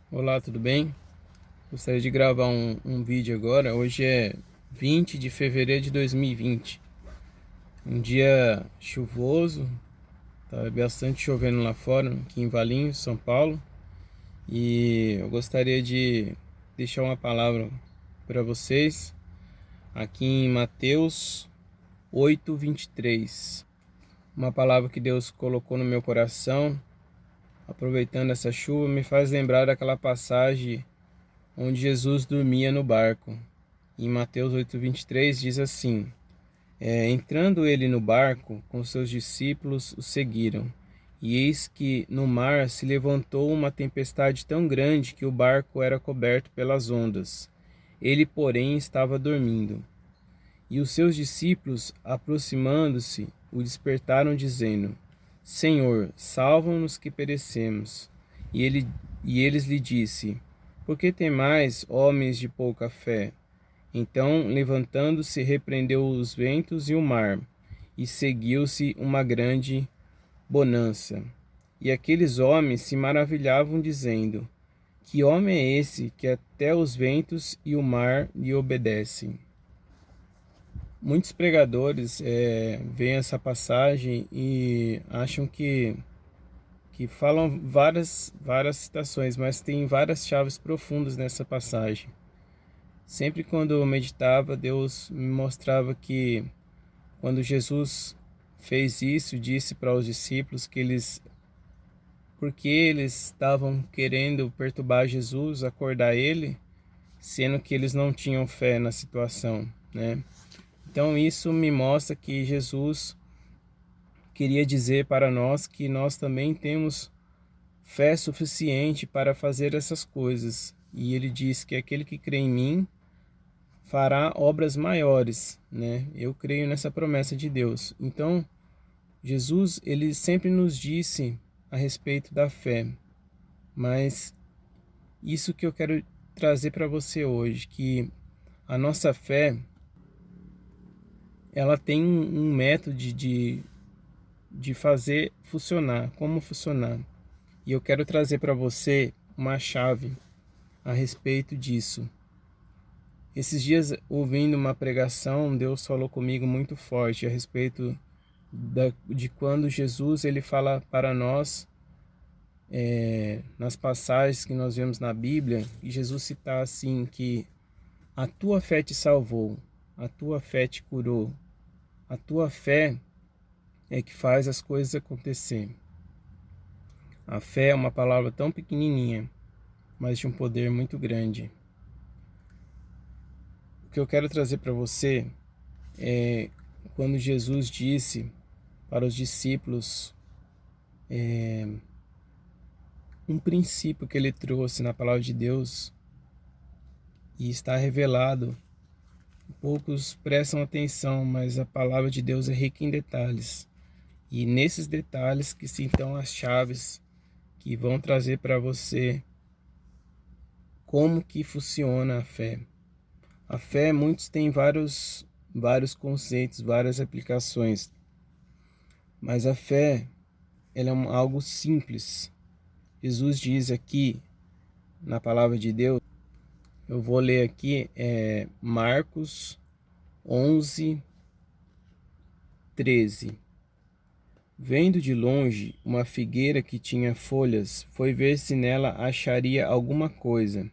Olá, tudo bem? Gostaria de gravar um vídeo agora. Hoje é 20 de fevereiro de 2020. Um dia chuvoso, tá bastante chovendo lá fora, aqui em Valinhos, São Paulo. E eu gostaria de deixar uma palavra para vocês aqui em Mateus 8:23. Uma palavra que Deus colocou no meu coração, aproveitando essa chuva, me faz lembrar daquela passagem onde Jesus dormia no barco. Em Mateus 8:23 diz assim: entrando ele no barco, com seus discípulos o seguiram. E eis que no mar se levantou uma tempestade tão grande que o barco era coberto pelas ondas. Ele, porém, estava dormindo. E os seus discípulos, aproximando-se, o despertaram, dizendo: Senhor, salva-nos que perecemos. E eles lhe disse: Por que temais, homens de pouca fé? Então, levantando-se, repreendeu os ventos e o mar, e seguiu-se uma grande bonança. E aqueles homens se maravilhavam, dizendo: Que homem é esse que até os ventos e o mar lhe obedecem? Muitos pregadores veem essa passagem e acham que falam várias citações, mas tem várias chaves profundas nessa passagem. Sempre quando eu meditava, Deus me mostrava que quando Jesus fez isso, disse para os discípulos que porque eles estavam querendo perturbar Jesus, acordar ele, sendo que eles não tinham fé na situação, né? Então isso me mostra que Jesus queria dizer para nós que nós também temos fé suficiente para fazer essas coisas. E ele diz que aquele que crê em mim fará obras maiores, né? Eu creio nessa promessa de Deus. Então, Jesus, ele sempre nos disse a respeito da fé, mas isso que eu quero trazer para você hoje, que a nossa fé, ela tem um método de fazer funcionar, como funcionar. E eu quero trazer para você uma chave a respeito disso. Esses dias, ouvindo uma pregação, Deus falou comigo muito forte a respeito de quando Jesus ele fala para nós, nas passagens que nós vemos na Bíblia, e Jesus cita assim que a tua fé te salvou, a tua fé te curou, a tua fé é que faz as coisas acontecer. A fé é uma palavra tão pequenininha, mas de um poder muito grande. O que eu quero trazer para você é quando Jesus disse para os discípulos um princípio que ele trouxe na palavra de Deus e está revelado. Poucos prestam atenção, mas a palavra de Deus é rica em detalhes. E nesses detalhes que se estão as chaves que vão trazer para você como que funciona a fé. A fé, muitos têm vários conceitos, várias aplicações, mas a fé, ela é algo simples. Jesus diz aqui na palavra de Deus, eu vou ler aqui, Marcos 11:13. Vendo de longe uma figueira que tinha folhas, foi ver se nela acharia alguma coisa.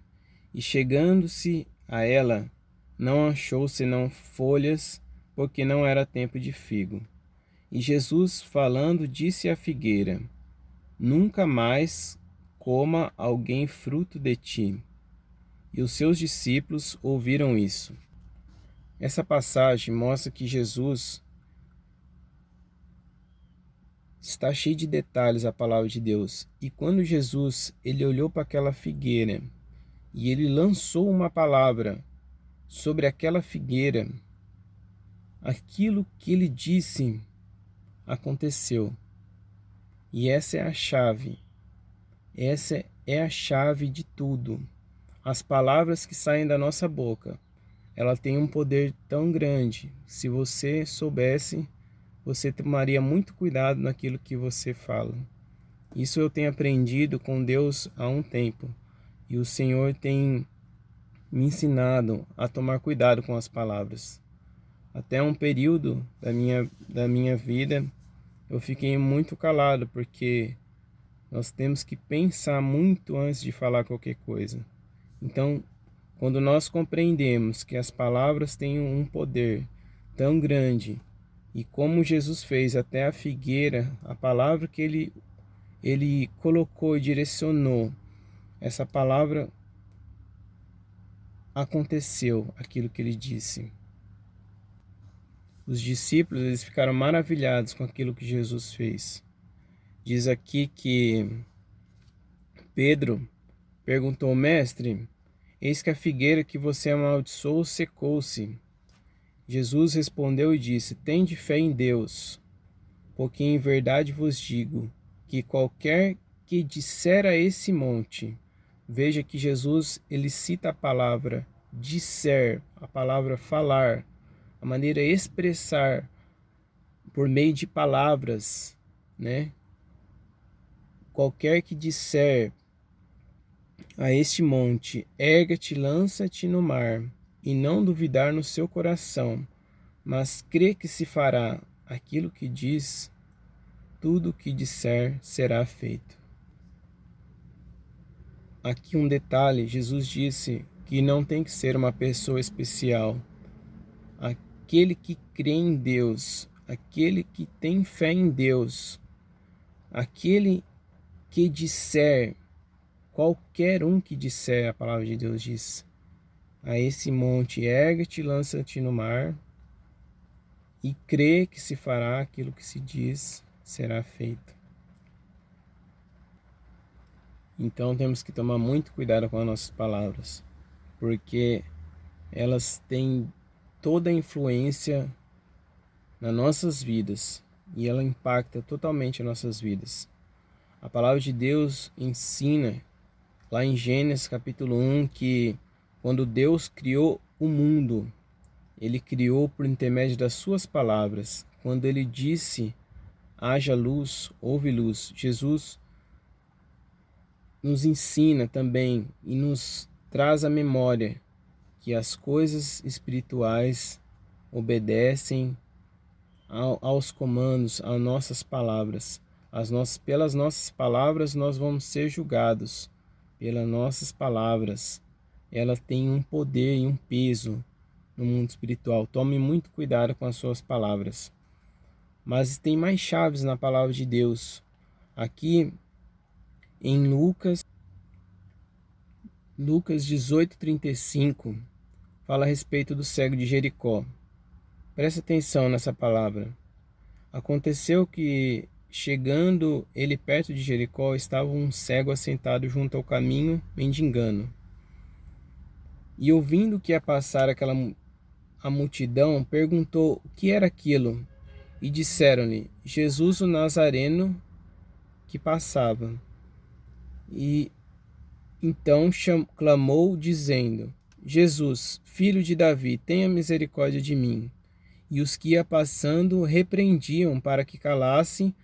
E chegando-se a ela, não achou senão folhas, porque não era tempo de figo. E Jesus, falando, disse à figueira: Nunca mais coma alguém fruto de ti. E os seus discípulos ouviram isso. Essa passagem mostra que Jesus está cheio de detalhes, a palavra de Deus. E quando Jesus ele olhou para aquela figueira e ele lançou uma palavra sobre aquela figueira, aquilo que ele disse aconteceu. E essa é a chave. Essa é a chave de tudo. As palavras que saem da nossa boca, ela tem um poder tão grande. Se você soubesse, você tomaria muito cuidado naquilo que você fala. Isso eu tenho aprendido com Deus há um tempo. E o Senhor tem me ensinado a tomar cuidado com as palavras. Até um período da minha vida, eu fiquei muito calado, porque nós temos que pensar muito antes de falar qualquer coisa. Então, quando nós compreendemos que as palavras têm um poder tão grande, e como Jesus fez até a figueira, a palavra que ele colocou e direcionou, essa palavra aconteceu, aquilo que ele disse. Os discípulos, eles ficaram maravilhados com aquilo que Jesus fez. Diz aqui que Pedro perguntou: Mestre, eis que a figueira que você amaldiçoou secou-se. Jesus respondeu e disse: Tende fé em Deus, porque em verdade vos digo que qualquer que disser a esse monte, veja que Jesus, ele cita a palavra disser, a palavra falar, a maneira de expressar por meio de palavras, né? Qualquer que disser a este monte, erga-te, lança-te no mar, e não duvidar no seu coração, mas crê que se fará aquilo que diz, tudo o que disser será feito. Aqui um detalhe: Jesus disse que não tem que ser uma pessoa especial. Aquele que crê em Deus, aquele que tem fé em Deus, aquele que disser, qualquer um que disser, a palavra de Deus diz, a esse monte, ergue-te, lança-te no mar, e crê que se fará aquilo que se diz, será feito. Então temos que tomar muito cuidado com as nossas palavras, porque elas têm toda a influência nas nossas vidas, e ela impacta totalmente as nossas vidas. A palavra de Deus ensina lá em Gênesis capítulo 1 que quando Deus criou o mundo, ele criou por intermédio das suas palavras. Quando ele disse haja luz, houve luz. Jesus nos ensina também e nos traz à memória que as coisas espirituais obedecem aos comandos, às nossas palavras. Pelas nossas palavras nós vamos ser julgados. Pelas nossas palavras. Ela tem um poder e um peso no mundo espiritual. Tome muito cuidado com as suas palavras. Mas tem mais chaves na palavra de Deus. Aqui em Lucas 18:35, fala a respeito do cego de Jericó. Presta atenção nessa palavra. Aconteceu que, chegando ele perto de Jericó, estava um cego assentado junto ao caminho, mendigando. E ouvindo que ia passar a multidão, perguntou o que era aquilo. E disseram-lhe: Jesus o Nazareno que passava. E então clamou, dizendo: Jesus, filho de Davi, tenha misericórdia de mim. E os que ia passando repreendiam para que calasse,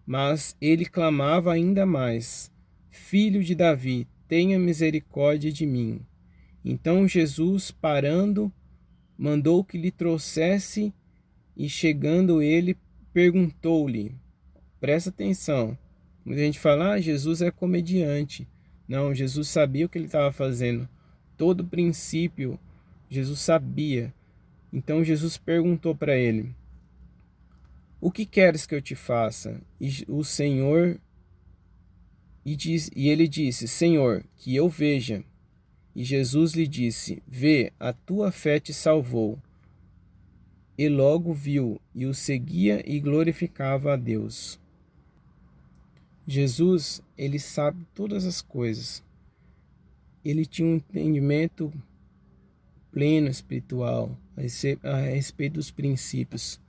mas ele clamava ainda mais: Filho de Davi, tenha misericórdia de mim. Então Jesus, parando, mandou que lhe trouxesse, e chegando ele, perguntou-lhe. Presta atenção. Muita gente fala: Jesus é comediante. Não, Jesus sabia o que ele estava fazendo. Todo o princípio, Jesus sabia. Então Jesus perguntou para ele: O que queres que eu te faça? E ele disse: Senhor, que eu veja. E Jesus lhe disse: Vê, a tua fé te salvou. E logo viu, e o seguia e glorificava a Deus. Jesus, ele sabe todas as coisas. Ele tinha um entendimento pleno espiritual a respeito dos princípios.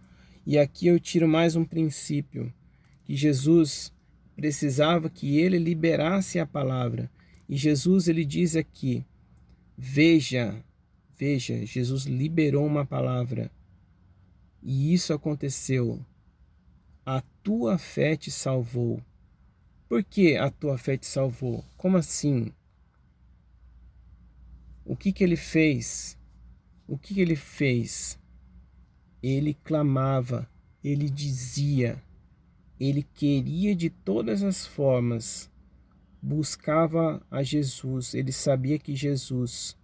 E aqui eu tiro mais um princípio, que Jesus precisava que ele liberasse a palavra. E Jesus, ele diz aqui: veja, Jesus liberou uma palavra. E isso aconteceu. A tua fé te salvou. Por que a tua fé te salvou? Como assim? O que que ele fez? O que que ele fez? Ele clamava, ele dizia, ele queria de todas as formas, buscava a Jesus, ele sabia que Jesus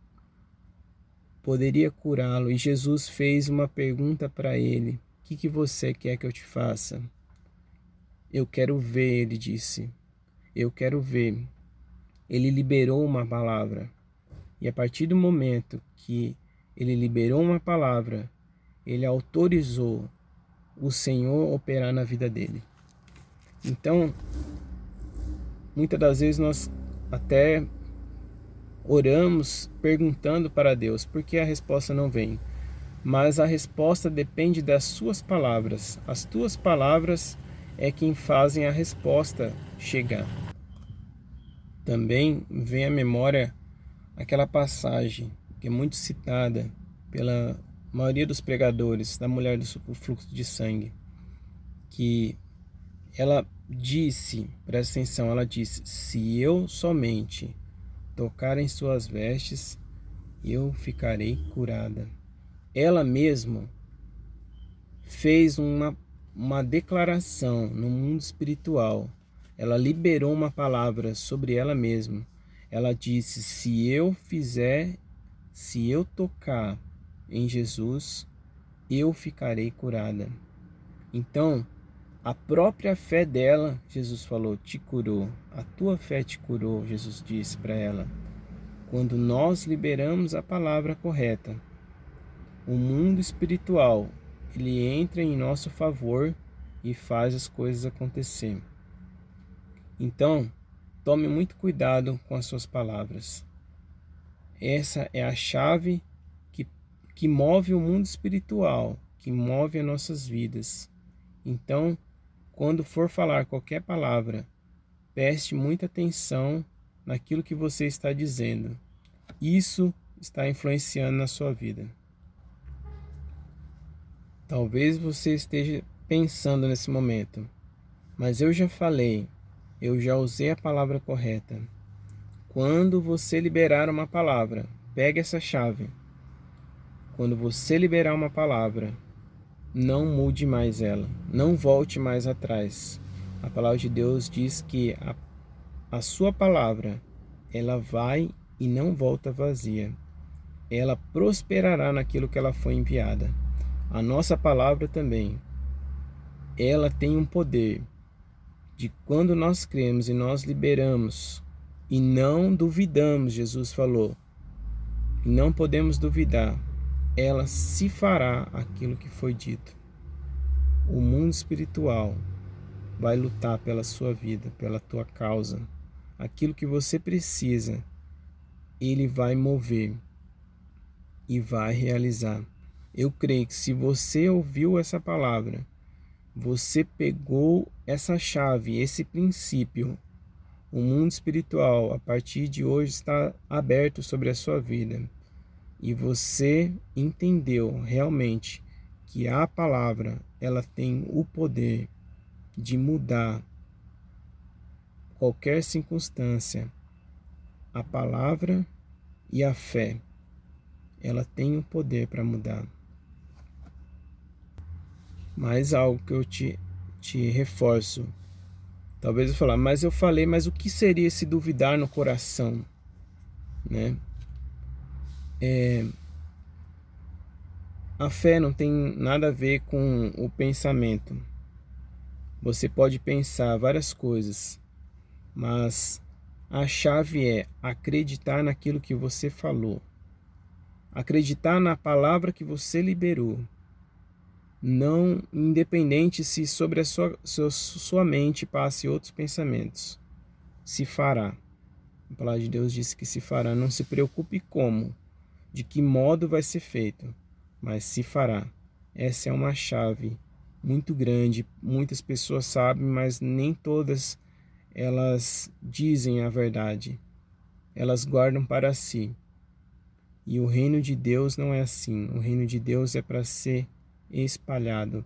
poderia curá-lo, e Jesus fez uma pergunta para ele: o que que você quer que eu te faça? Eu quero ver, ele disse, eu quero ver. Ele liberou uma palavra, e a partir do momento que ele liberou uma palavra, ele autorizou o Senhor operar na vida dele. Então, muitas das vezes nós até oramos perguntando para Deus por que a resposta não vem. Mas a resposta depende das suas palavras. As tuas palavras é quem fazem a resposta chegar. Também vem à memória aquela passagem que é muito citada pela maioria dos pregadores da mulher do fluxo de sangue, que ela disse, presta atenção, ela disse: se eu somente tocar em suas vestes, eu ficarei curada. Ela mesma fez uma declaração no mundo espiritual. Ela liberou uma palavra sobre ela mesma. Ela disse: se eu tocar em Jesus, eu ficarei curada. Então, a própria fé dela, Jesus falou, te curou. A tua fé te curou, Jesus disse para ela. Quando nós liberamos a palavra correta, o mundo espiritual, ele entra em nosso favor e faz as coisas acontecer. Então, tome muito cuidado com as suas palavras. Essa é a chave que move o mundo espiritual, que move as nossas vidas. Então, quando for falar qualquer palavra, preste muita atenção naquilo que você está dizendo. Isso está influenciando na sua vida. Talvez você esteja pensando nesse momento, mas eu já falei, eu já usei a palavra correta. Quando você liberar uma palavra, pegue essa chave. Quando você liberar uma palavra, não mude mais ela, não volte mais atrás. A palavra de Deus diz que a sua palavra, ela vai e não volta vazia. Ela prosperará naquilo que ela foi enviada. A nossa palavra também, ela tem um poder de quando nós cremos e nós liberamos e não duvidamos, Jesus falou, não podemos duvidar, ela se fará aquilo que foi dito. O mundo espiritual vai lutar pela sua vida, pela tua causa. Aquilo que você precisa, ele vai mover e vai realizar. Eu creio que se você ouviu essa palavra, você pegou essa chave, esse princípio, o mundo espiritual a partir de hoje está aberto sobre a sua vida e você entendeu realmente que a palavra ela tem o poder de mudar qualquer circunstância. A palavra e a fé, ela tem o poder para mudar. Mais algo que eu te reforço. Talvez eu falar, mas eu falei, mas o que seria esse duvidar no coração? Né? A fé não tem nada a ver com o pensamento. Você pode pensar várias coisas, mas a chave é acreditar naquilo que você falou. Acreditar na palavra que você liberou. Não independente se sobre a sua mente passe outros pensamentos. Se fará. A palavra de Deus diz que se fará. Não se preocupe como, de que modo vai ser feito, mas se fará. Essa é uma chave muito grande. Muitas pessoas sabem, mas nem todas elas dizem a verdade. Elas guardam para si. E o reino de Deus não é assim. O reino de Deus é para ser espalhado,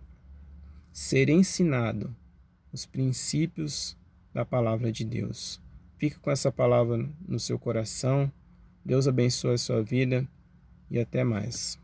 ser ensinado os princípios da palavra de Deus. Fica com essa palavra no seu coração. Deus abençoe a sua vida e até mais.